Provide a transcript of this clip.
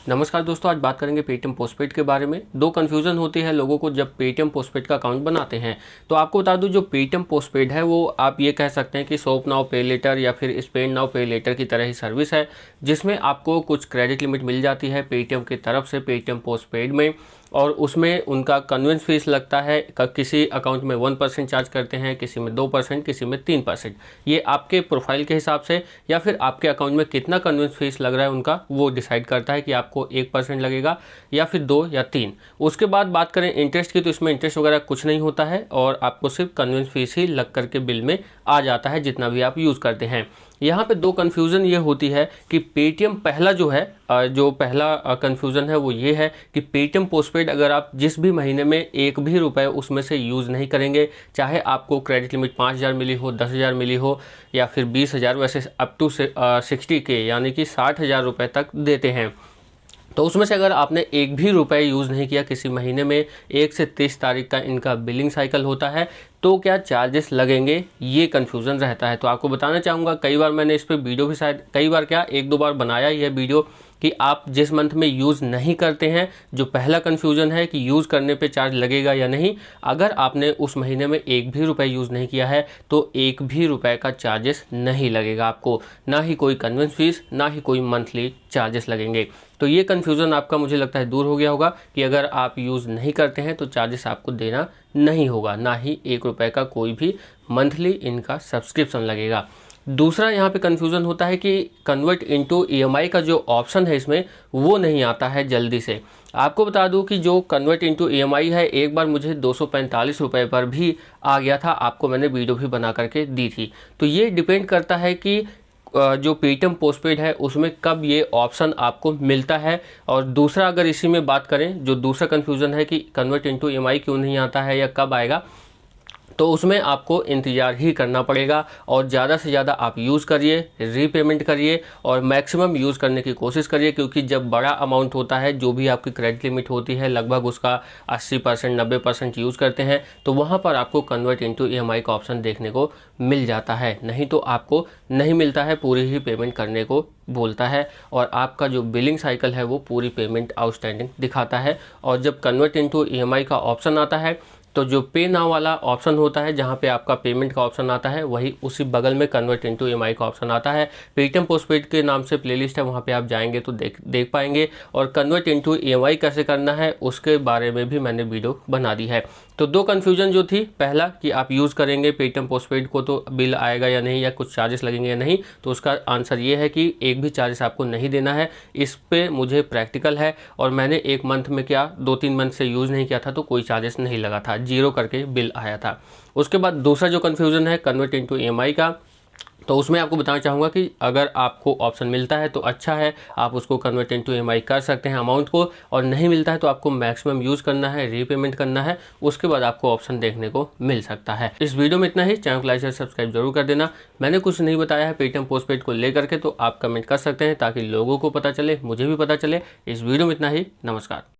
नमस्कार दोस्तों, आज बात करेंगे पेटीएम पोस्टपेड के बारे में। दो कन्फ्यूज़न होती है लोगों को जब पेटीएम पोस्टपेड का अकाउंट बनाते हैं। तो आपको बता दूं, जो पेटीएम पोस्टपेड है वो आप ये कह सकते हैं कि शॉप नाउ पे लेटर या फिर स्पेंड नाउ पे लेटर की तरह ही सर्विस है, जिसमें आपको कुछ क्रेडिट लिमिट मिल जाती है पेटीएम की तरफ से पेटीएम पोस्टपेड में, और उसमें उनका कन्वेंस फीस लगता है। किसी अकाउंट में 1% चार्ज करते हैं, किसी में 2%, किसी में 3%। ये आपके प्रोफाइल के हिसाब से या फिर आपके अकाउंट में कितना कन्वेंस फीस लग रहा है उनका, वो डिसाइड करता है कि आपको 1% लगेगा या फिर 2 या 3। उसके बाद बात करें इंटरेस्ट की, तो इसमें इंटरेस्ट वगैरह कुछ नहीं होता है और आपको सिर्फ कन्वेंस फीस ही लग करके बिल में आ जाता है जितना भी आप यूज़ करते हैं। यहाँ पे दो कन्फ्यूज़न ये होती है कि पेटीएम पहला जो है, जो पहला कन्फ्यूज़न है वो ये है कि पेटीएम पोस्टपेड अगर आप जिस भी महीने में एक भी रुपए उसमें से यूज़ नहीं करेंगे, चाहे आपको क्रेडिट लिमिट 5,000 मिली हो, 10,000 मिली हो या फिर 20,000, वैसे अप टू 60K यानी कि 60,000 रुपये तक देते हैं, तो उसमें से अगर आपने एक भी रुपए यूज़ नहीं किया किसी महीने में, 1 से 30 तारीख का इनका बिलिंग साइकिल होता है, तो क्या चार्जेस लगेंगे, ये कन्फ्यूज़न रहता है। तो आपको बताना चाहूँगा, कई बार मैंने इस पर वीडियो भी, शायद कई बार क्या 1-2 बार बनाया ही है वीडियो, कि आप जिस मंथ में यूज़ नहीं करते हैं, जो पहला कन्फ्यूज़न है कि यूज़ करने पे चार्ज लगेगा या नहीं, अगर आपने उस महीने में एक भी रुपए यूज़ नहीं किया है तो एक भी रुपए का चार्जेस नहीं लगेगा आपको, ना ही कोई कन्वेंस फीस, ना ही कोई मंथली चार्जेस लगेंगे। तो ये कन्फ्यूज़न आपका मुझे लगता है दूर हो गया होगा कि अगर आप यूज़ नहीं करते हैं तो चार्जेस आपको देना नहीं होगा, ना ही 1 रुपये का कोई भी मंथली इनका सब्सक्रिप्शन लगेगा। दूसरा यहाँ पे कन्फ्यूज़न होता है कि कन्वर्ट इनटू ईएमआई का जो ऑप्शन है इसमें वो नहीं आता है जल्दी से। आपको बता दूं कि जो कन्वर्ट इनटू ईएमआई है, एक बार मुझे 245 रुपये पर भी आ गया था, आपको मैंने वीडियो भी बना करके दी थी। तो ये डिपेंड करता है कि जो पेटीएम पोस्टपेड है उसमें कब ये ऑप्शन आपको मिलता है। और दूसरा, अगर इसी में बात करें, जो दूसरा कन्फ्यूज़न है कि कन्वर्ट इनटू ईएमआई क्यों नहीं आता है या कब आएगा, तो उसमें आपको इंतज़ार ही करना पड़ेगा और ज़्यादा से ज़्यादा आप यूज़ करिए, रीपेमेंट करिए और मैक्सिमम यूज़ करने की कोशिश करिए, क्योंकि जब बड़ा अमाउंट होता है, जो भी आपकी क्रेडिट लिमिट होती है, लगभग उसका 80% 90% यूज़ करते हैं, तो वहाँ पर आपको कन्वर्ट इनटू ईएमआई का ऑप्शन देखने को मिल जाता है। नहीं तो आपको नहीं मिलता है, पूरी ही पेमेंट करने को बोलता है और आपका जो बिलिंग साइकिल है वो पूरी पेमेंट आउटस्टैंडिंग दिखाता है। और जब कन्वर्ट इनटू ईएमआई का ऑप्शन आता है, तो जो पे नाउ वाला ऑप्शन होता है, जहाँ पे आपका पेमेंट का ऑप्शन आता है, वही उसी बगल में कन्वर्ट इनटू ईएमआई का ऑप्शन आता है। पेटीएम पोस्टपेड के नाम से प्लेलिस्ट है, वहाँ पे आप जाएंगे तो देख पाएंगे। और कन्वर्ट इनटू ईएमआई कैसे करना है उसके बारे में भी मैंने वीडियो बना दी है। तो दो कन्फ्यूजन जो थी, पहला कि आप यूज़ करेंगे पेटीएम पोस्टपेड को तो बिल आएगा या नहीं, या कुछ चार्जेस लगेंगे या नहीं, तो उसका आंसर ये है कि एक भी चार्जेस आपको नहीं देना है। इस पे मुझे प्रैक्टिकल है और मैंने एक मंथ में क्या 2-3 मंथ से यूज़ नहीं किया था, तो कोई चार्जेस नहीं लगा था, 0 करके बिल आया था। उसके बाद दूसरा जो कन्फ्यूज़न है कन्वर्ट इनटू ईएमआई का, तो उसमें आपको बताना चाहूँगा कि अगर आपको ऑप्शन मिलता है तो अच्छा है, आप उसको कन्वर्ट इनटू ईएमआई कर सकते हैं अमाउंट को, और नहीं मिलता है तो आपको मैक्सिमम यूज़ करना है, रीपेमेंट करना है, उसके बाद आपको ऑप्शन देखने को मिल सकता है। इस वीडियो में इतना ही। चैनल को लाइक शेयर सब्सक्राइब जरूर कर देना। मैंने कुछ नहीं बताया है पेटीएम पोस्टपेड को लेकर के, तो आप कमेंट कर सकते हैं ताकि लोगों को पता चले, मुझे भी पता चले। इस वीडियो में इतना ही। नमस्कार।